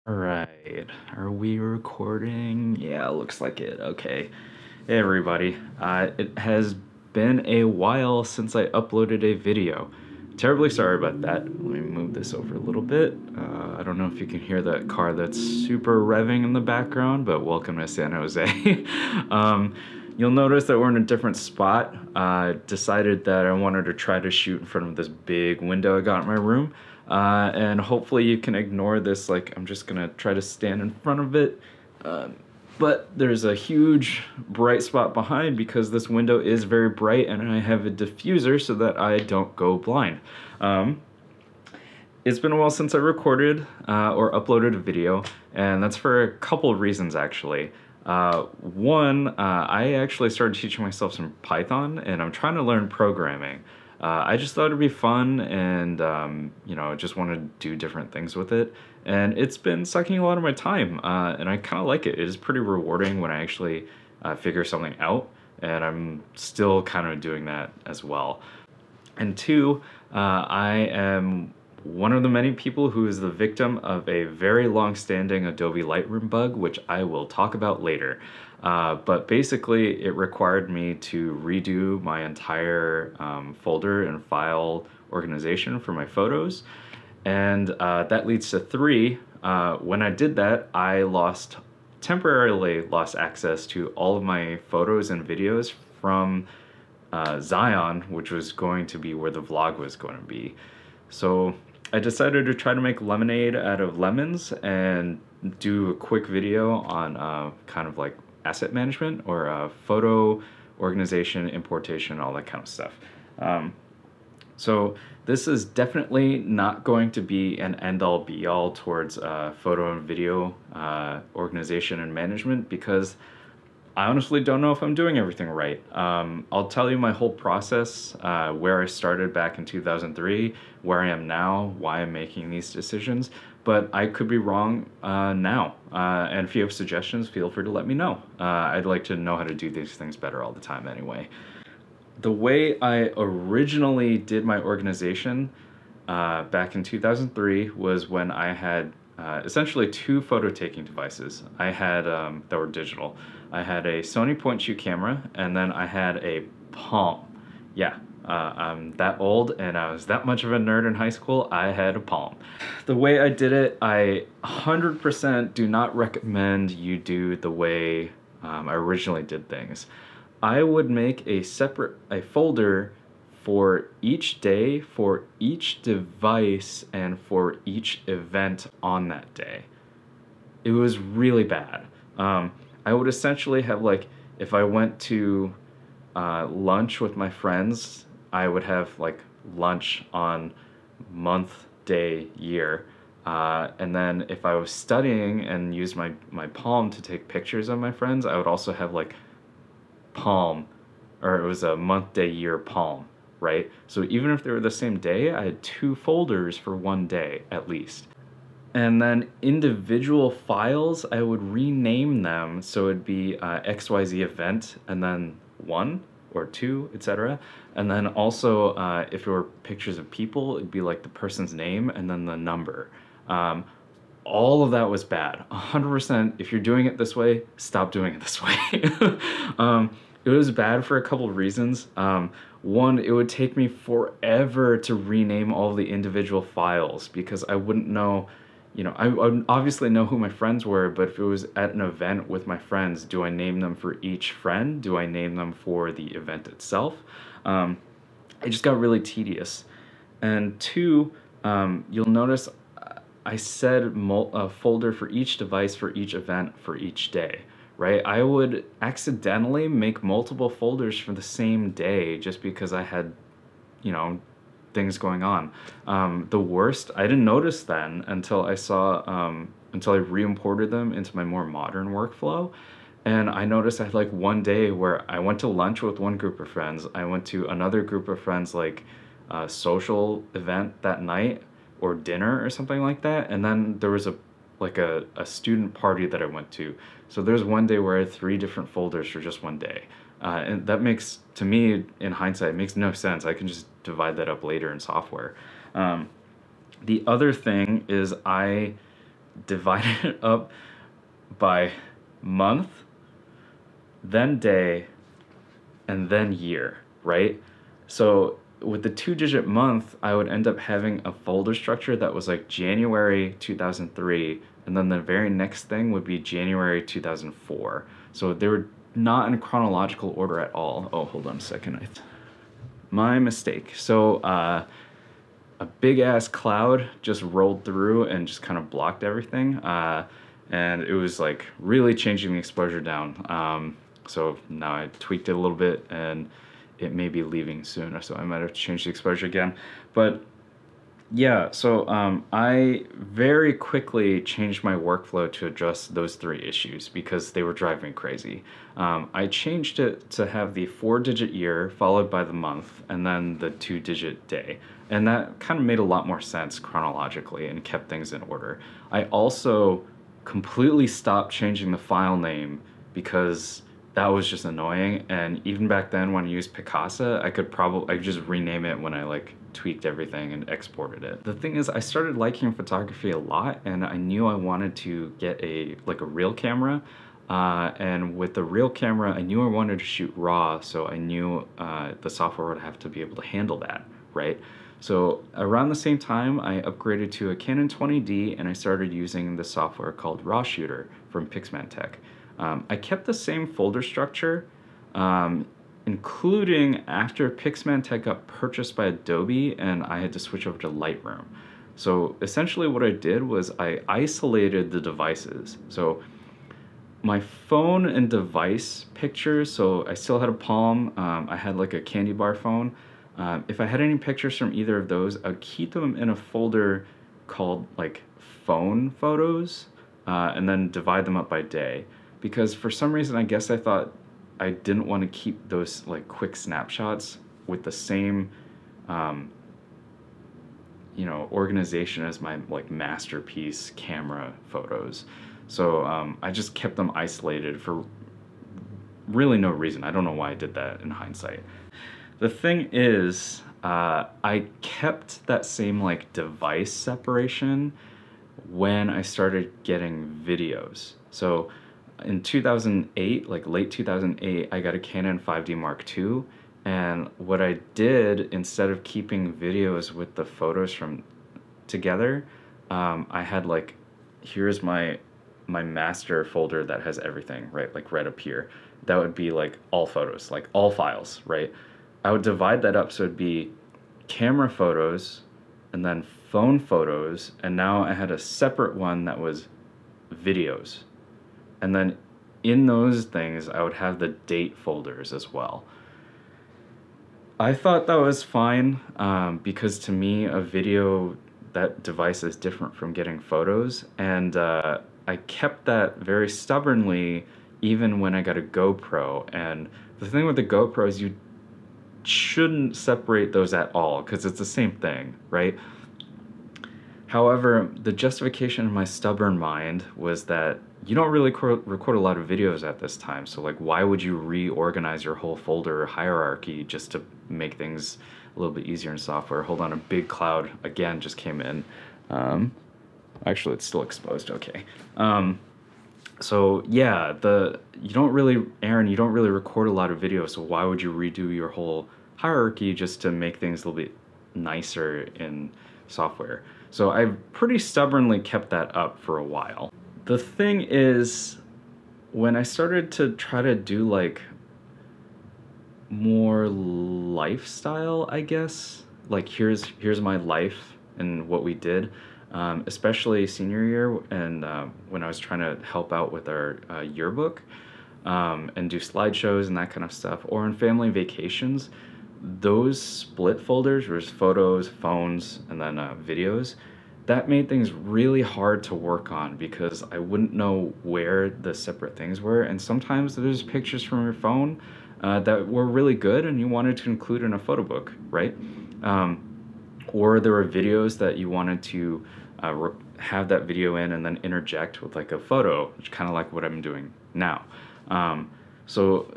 All right, are we recording? Yeah, looks like it. Okay. Hey everybody. It has been a while since I uploaded a video. Terribly sorry about that. Let me move this over a little bit. I don't know if you can hear that car that's super revving in the background, but welcome to San Jose. um, you'll notice that we're in a different spot. Decided that I wanted to try to shoot in front of this big window I got in my room. And hopefully you can ignore this, like I'm just gonna try to stand in front of it. But there's a huge bright spot behind because this window is very bright and I have a diffuser so that I don't go blind. It's been a while since I recorded or uploaded a video, and that's for a couple of reasons actually. One, I actually started teaching myself some Python and I'm trying to learn programming. I just thought it'd be fun and, just want to do different things with it. And it's been sucking a lot of my time, and I kind of like it. It is pretty rewarding when I actually figure something out, and I'm still kind of doing that as well. And two, I am one of the many people who is the victim of a very long-standing Adobe Lightroom bug, which I will talk about later. But basically, it required me to redo my entire folder and file organization for my photos. And that leads to three. When I did that, I temporarily lost access to all of my photos and videos from Zion, which was going to be where the vlog was going to be. So I decided to try to make lemonade out of lemons and do a quick video on kind of like asset management or photo organization, importation, all that kind of stuff. So this is definitely not going to be an end-all be-all towards photo and video organization and management because I honestly don't know if I'm doing everything right. I'll tell you my whole process, where I started back in 2003, where I am now, why I'm making these decisions, but I could be wrong now. And if you have suggestions, feel free to let me know. I'd like to know how to do these things better all the time anyway. The way I originally did my organization back in 2003 was when I had essentially two photo taking devices. I had that were digital. I had a Sony point and shoot camera, and then I had a Palm. Yeah, I'm that old, and I was that much of a nerd in high school. I had a Palm. The way I did it, I 100% do not recommend you do the way I originally did things. I would make a folder for each day, for each device, and for each event on that day. It was really bad. I would essentially have, like, if I went to lunch with my friends, I would have like lunch on month, day, year. And then if I was studying and used my Palm to take pictures of my friends, I would also have like Palm, or it was a month, day, year Palm, right? So even if they were the same day, I had two folders for one day at least. And then individual files, I would rename them so it'd be XYZ event and then 1 or 2, etc. And then also, if it were pictures of people, it'd be like the person's name and then the number. All of that was bad. 100%, if you're doing it this way, stop doing it this way. It was bad for a couple of reasons. One, it would take me forever to rename all the individual files because I wouldn't know, I would obviously know who my friends were, but if it was at an event with my friends, do I name them for each friend? Do I name them for the event itself? It just got really tedious. And two, you'll notice I said a folder for each device for each event for each day, right? I would accidentally make multiple folders for the same day just because I had, things going on. The worst, I didn't notice then until until I re-imported them into my more modern workflow. And I noticed I had like one day where I went to lunch with one group of friends. I went to another group of friends, like a social event that night or dinner or something like that. And then there was a student party that I went to. So there's one day where I had 3 different folders for just one day. And that makes, to me, in hindsight, it makes no sense. I can just divide that up later in software. The other thing is I divided it up by month, then day, and then year, right? So with the 2-digit month, I would end up having a folder structure that was like January 2003, and then the very next thing would be January 2004. So they were not in chronological order at all. Oh, hold on a second. My mistake. So a big ass cloud just rolled through and just kind of blocked everything. And it was like really changing the exposure down. So now I tweaked it a little bit and it may be leaving soon, so I might have to change the exposure again. But yeah, so I very quickly changed my workflow to address those 3 issues because they were driving me crazy. I changed it to have the 4-digit year followed by the month and then the 2-digit day. And that kind of made a lot more sense chronologically and kept things in order. I also completely stopped changing the file name because that was just annoying. And even back then when I used Picasa, I could just rename it when I like tweaked everything and exported it. The thing is, I started liking photography a lot and I knew I wanted to get a real camera. And with the real camera, I knew I wanted to shoot RAW, so I knew the software would have to be able to handle that, right? So around the same time, I upgraded to a Canon 20D and I started using the software called RAW Shooter from Pixmantech. I kept the same folder structure, including after Pixmantech got purchased by Adobe and I had to switch over to Lightroom. So essentially what I did was I isolated the devices. So my phone and device pictures, so I still had a Palm, I had like a candy bar phone. If I had any pictures from either of those, I'd keep them in a folder called like phone photos, and then divide them up by day. Because for some reason, I guess I thought I didn't want to keep those like quick snapshots with the same, organization as my like masterpiece camera photos. So I just kept them isolated for really no reason. I don't know why I did that in hindsight. The thing is, I kept that same like device separation when I started getting videos. So in 2008, like late 2008, I got a Canon 5D Mark II, and what I did, instead of keeping videos with the photos from together, I had like, here's my master folder that has everything, right? Like right up here. That would be like all photos, like all files, right? I would divide that up so it'd be camera photos and then phone photos, and now I had a separate one that was videos. And then in those things, I would have the date folders as well. I thought that was fine because to me, a video, that device is different from getting photos. And I kept that very stubbornly even when I got a GoPro. And the thing with the GoPro is you shouldn't separate those at all because it's the same thing, right? However, the justification in my stubborn mind was that you don't really record a lot of videos at this time, so like why would you reorganize your whole folder hierarchy just to make things a little bit easier in software? Hold on, a big cloud again just came in. Actually, it's still exposed, okay. So yeah, Aaron, you don't really record a lot of videos, so why would you redo your whole hierarchy just to make things a little bit nicer in software? So I pretty stubbornly kept that up for a while. The thing is, when I started to try to do like more lifestyle, I guess, like here's my life and what we did, especially senior year and when I was trying to help out with our yearbook and do slideshows and that kind of stuff, or on family vacations, those split folders were photos, phones, and then videos. That made things really hard to work on because I wouldn't know where the separate things were, and sometimes there's pictures from your phone that were really good and you wanted to include in a photo book, right? Or there were videos that you wanted to have that video in and then interject with like a photo, which is kind of like what I'm doing now. So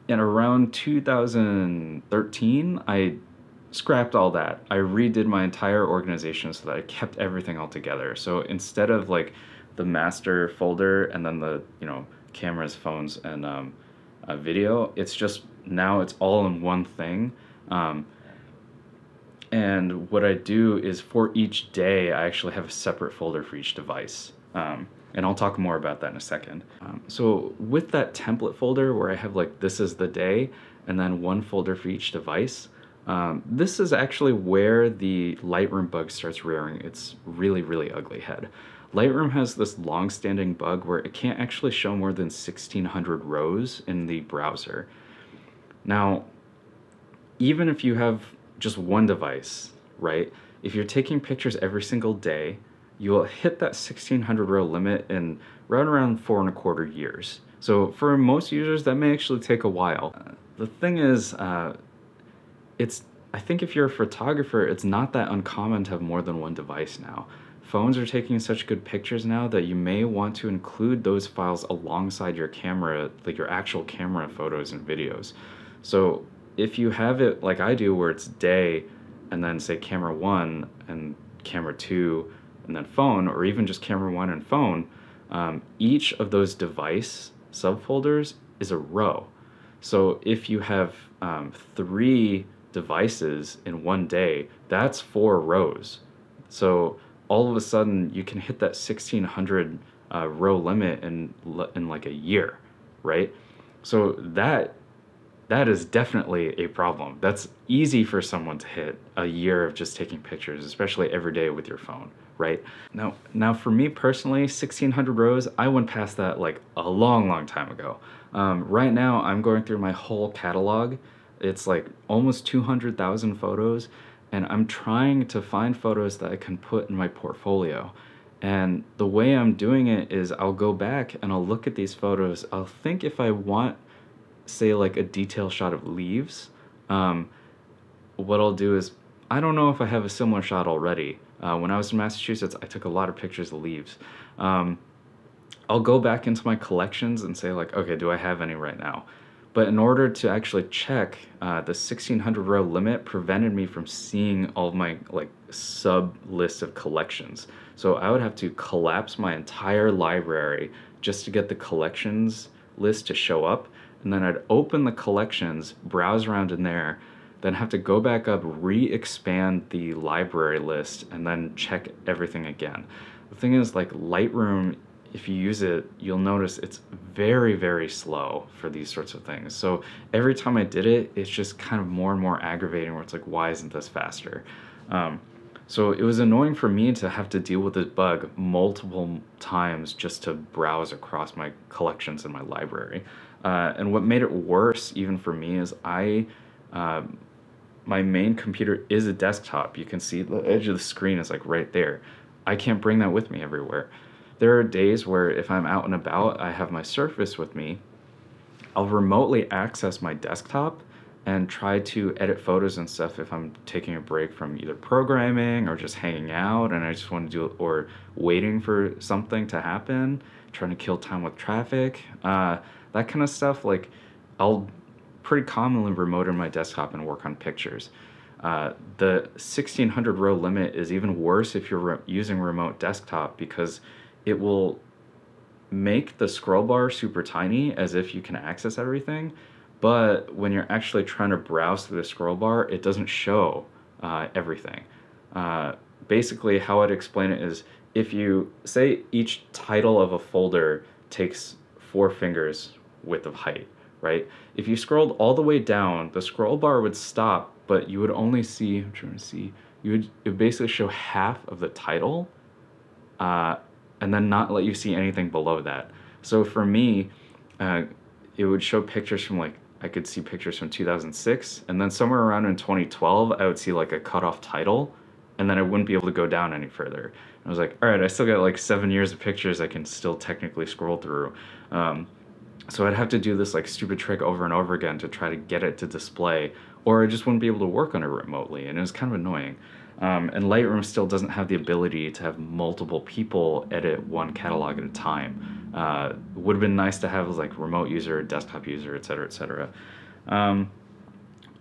in around 2013, I scrapped all that. I redid my entire organization so that I kept everything all together. So instead of like the master folder and then the, you know, cameras, phones, and video, it's just now it's all in one thing. And what I do is for each day, I actually have a separate folder for each device. And I'll talk more about that in a second. So with that template folder where I have like, this is the day, and then one folder for each device, this is actually where the Lightroom bug starts rearing its really, really ugly head. Lightroom has this long-standing bug where it can't actually show more than 1,600 rows in the browser. Now, even if you have just one device, right? If you're taking pictures every single day, you will hit that 1,600 row limit in right around 4¼ years. So for most users, that may actually take a while. The thing is, I think if you're a photographer, it's not that uncommon to have more than one device now. Phones are taking such good pictures now that you may want to include those files alongside your camera, like your actual camera photos and videos. So if you have it like I do, where it's day, and then say camera 1 and camera 2, and then phone, or even just camera 1 and phone, each of those device subfolders is a row. So if you have 3 devices in one day, that's 4 rows. So all of a sudden you can hit that 1,600 row limit in like a year, right? So that is definitely a problem. That's easy for someone to hit a year of just taking pictures, especially every day with your phone, right? Now for me personally, 1,600 rows, I went past that like a long time ago. Right now, I'm going through my whole catalog. It's like almost 200,000 photos, and I'm trying to find photos that I can put in my portfolio. And the way I'm doing it is I'll go back and I'll look at these photos. I'll think if I want, say, like a detail shot of leaves, what I'll do is, I don't know if I have a similar shot already. When I was in Massachusetts, I took a lot of pictures of leaves. I'll go back into my collections and say like, okay, do I have any right now? But in order to actually check, the 1,600 row limit prevented me from seeing all of my like sub list of collections. So I would have to collapse my entire library just to get the collections list to show up. And then I'd open the collections, browse around in there, then have to go back up, re-expand the library list, and then check everything again. The thing is, like, Lightroom, if you use it, you'll notice it's very slow for these sorts of things. So every time I did it, it's just kind of more and more aggravating, where it's like, why isn't this faster? So it was annoying for me to have to deal with this bug multiple times just to browse across my collections in my library. And what made it worse even for me is my main computer is a desktop. You can see the edge of the screen is like right there. I can't bring that with me everywhere. There are days where if I'm out and about, I have my Surface with me, I'll remotely access my desktop and try to edit photos and stuff if I'm taking a break from either programming or just hanging out and I just want to do it, or waiting for something to happen, trying to kill time with traffic, that kind of stuff. Like, I'll pretty commonly remote in my desktop and work on pictures. The 1,600 row limit is even worse if you're using remote desktop, because it will make the scroll bar super tiny as if you can access everything, but when you're actually trying to browse through the scroll bar, it doesn't show everything. Basically, how I'd explain it is, if you say each title of a folder takes 4 fingers width of height, right? If you scrolled all the way down, the scroll bar would stop, but you would only see, I'm trying to see, it would basically show half of the title, and then not let you see anything below that. So for me, it would show pictures from, like, I could see pictures from 2006, and then somewhere around in 2012, I would see like a cutoff title, and then I wouldn't be able to go down any further. And I was like, all right, I still got like 7 years of pictures I can still technically scroll through. So I'd have to do this like stupid trick over and over again to try to get it to display, or I just wouldn't be able to work on it remotely, and it was kind of annoying. And Lightroom still doesn't have the ability to have multiple people edit one catalog at a time. It would have been nice to have like remote user, desktop user, etc., etc.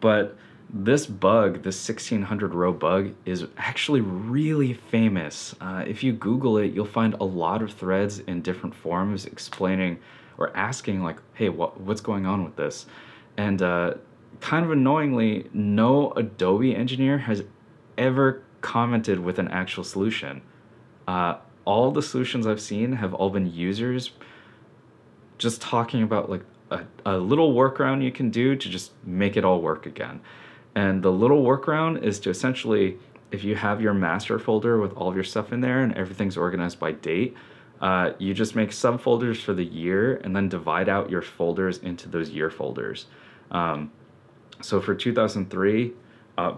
But this bug, this 1600 row bug, is actually really famous. If you Google it, you'll find a lot of threads in different forums explaining or asking like, hey, what's going on with this? And kind of annoyingly, no Adobe engineer has ever commented with an actual solution. All the solutions I've seen have all been users just talking about like a little workaround you can do to just make it all work again. And the little workaround is to essentially, if you have your master folder with all of your stuff in there and everything's organized by date, you just make subfolders for the year and then divide out your folders into those year folders. So for 2003,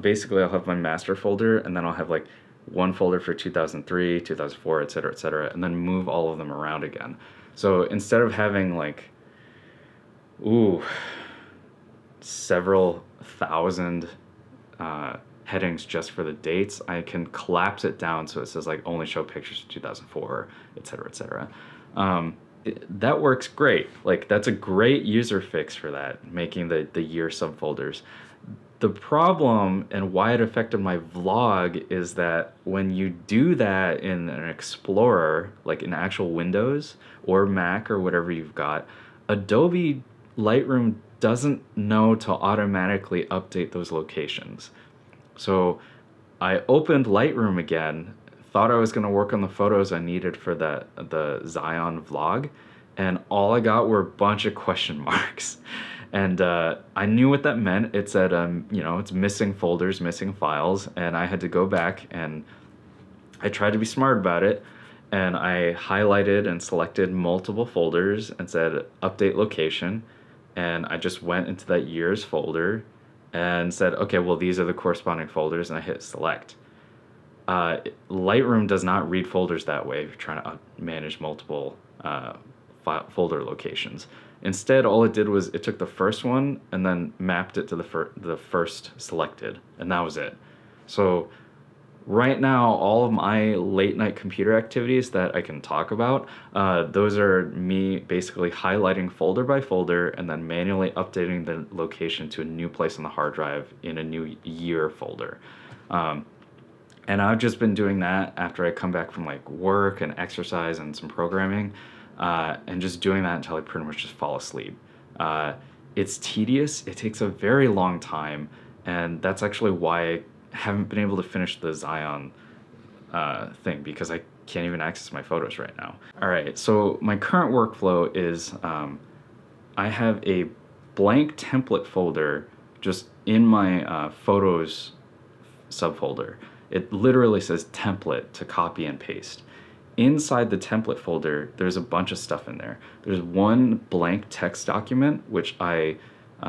basically I'll have my master folder and then I'll have like one folder for 2003, 2004, et cetera, and then move all of them around again. So instead of having like, several thousand headings just for the dates, I can collapse it down so it says like only show pictures of 2004, et cetera, et cetera. That works great. Like that's a great user fix for that, making the year subfolders. The problem and why it affected my vlog is that when you do that in an Explorer, like in actual Windows or Mac or whatever you've got, Adobe Lightroom doesn't know to automatically update those locations. So I opened Lightroom again, thought I was going to work on the photos I needed for the Zion vlog, and all I got were a bunch of question marks. And I knew what that meant. It said, it's missing folders, missing files, and I had to go back and I tried to be smart about it. And I highlighted and selected multiple folders and said update location. And I just went into that year's folder and said, okay, well, these are the corresponding folders, and I hit select. Lightroom does not read folders that way if you're trying to manage multiple folder locations. Instead, all it did was it took the first one and then mapped it to the first selected, and that was it. So right now, all of my late night computer activities that I can talk about, those are me basically highlighting folder by folder and then manually updating the location to a new place on the hard drive in a new year folder. And I've just been doing that after I come back from like work and exercise and some programming, and just doing that until I pretty much just fall asleep. It's tedious, it takes a very long time, and that's actually why I haven't been able to finish the Zion thing, because I can't even access my photos right now. All right, so my current workflow is I have a blank template folder just in my photos subfolder. It literally says template to copy and paste. Inside the template folder, there's a bunch of stuff in there. There's one blank text document, which I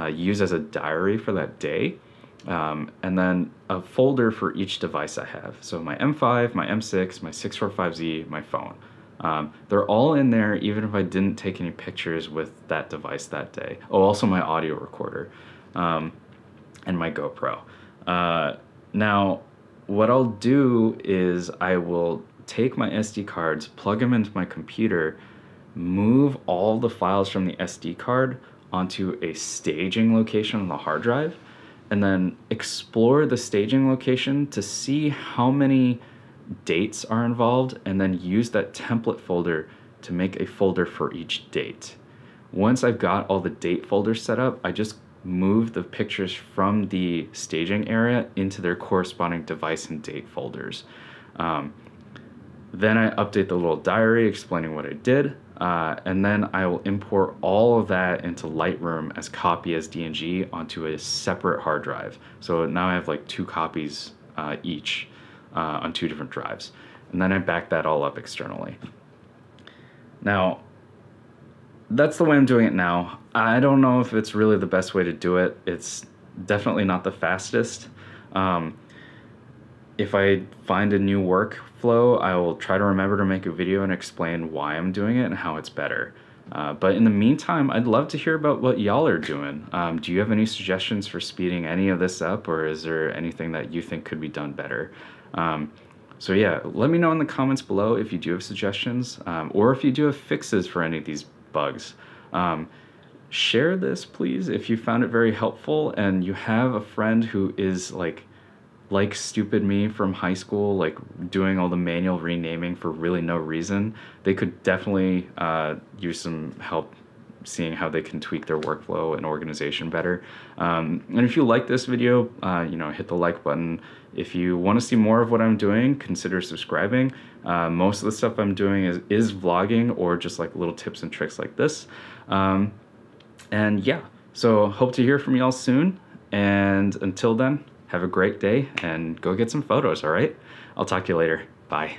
use as a diary for that day. And then a folder for each device I have. So my M5, my M6, my 645Z, my phone. They're all in there even if I didn't take any pictures with that device that day. Oh, also my audio recorder, and my GoPro. Now, what I'll do is I will take my SD cards, plug them into my computer, move all the files from the SD card onto a staging location on the hard drive, and then explore the staging location to see how many dates are involved, and then use that template folder to make a folder for each date. Once I've got all the date folders set up, I just move the pictures from the staging area into their corresponding device and date folders. Then I update the little diary explaining what I did, and then I will import all of that into Lightroom as copy as DNG onto a separate hard drive. So now I have like 2 copies each on 2 different drives. And then I back that all up externally. Now, that's the way I'm doing it now. I don't know if it's really the best way to do it. It's definitely not the fastest. If I find a new workflow, I will try to remember to make a video and explain why I'm doing it and how it's better. But in the meantime, I'd love to hear about what y'all are doing. Do you have any suggestions for speeding any of this up, or is there anything that you think could be done better? So yeah, let me know in the comments below if you do have suggestions, or if you do have fixes for any of these bugs. share this, please, if you found it very helpful and you have a friend who is like stupid me from high school, like doing all the manual renaming for really no reason. They could definitely use some help seeing how they can tweak their workflow and organization better. And if you like this video, hit the like button. If you want to see more of what I'm doing, consider subscribing. Most of the stuff I'm doing is vlogging or just like little tips and tricks like this. And yeah, so hope to hear from y'all soon. And until then, have a great day and go get some photos, all right? I'll talk to you later. Bye.